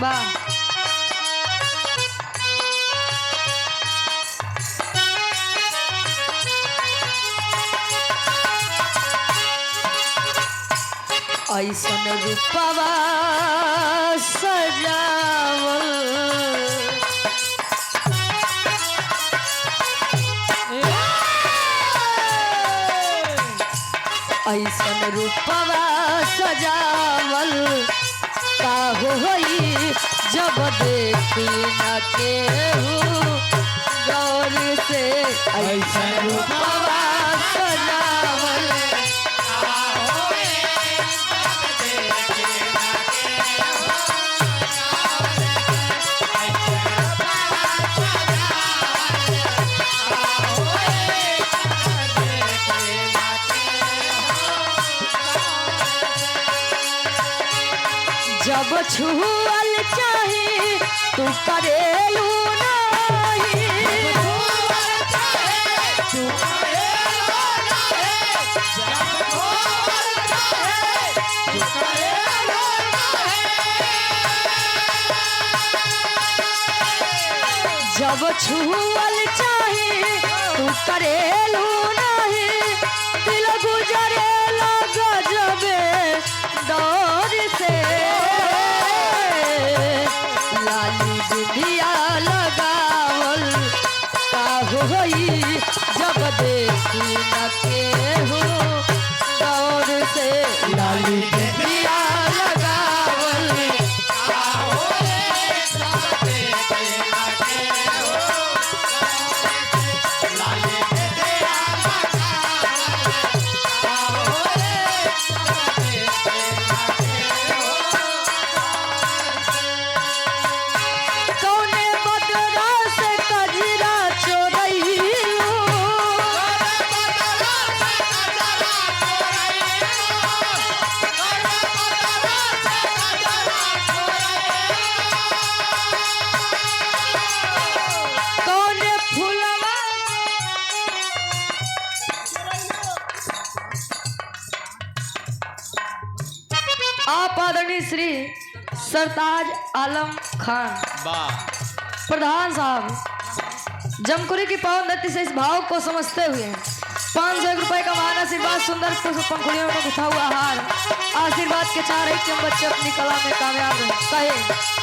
वाह ऐसन रूपवा सजावल ऐसन रूपवा सजावल का होई जब देखी न केहू गौर से ऐसन रूपवा सजावल जब छुअल चाहे तू करेलू नहीं जब छुअल चाहे तू करेलू नहीं दिल गुजरेला गजबे दौर से लाली बिंदिया लगावल का होई जब देखी न केहू दौर से लाली बिंदिया लगावल का होई जब देखी न केहू लाली बिंदिया लगावल का होई जब देखी न केहू कौने बदरा से कजरा चोरैलू कौने फुलवा आप आदरणीय श्री सरताज आलम खान प्रधान साहब जमकुरी की पावन धरती से इस भाव को समझते हुए 500 रुपए का महान आशीर्वाद सुंदर पंखुड़ियों में गुथा हुआ हार आशीर्वाद के चार एक बच्चे अपनी कला में कामयाब हैं।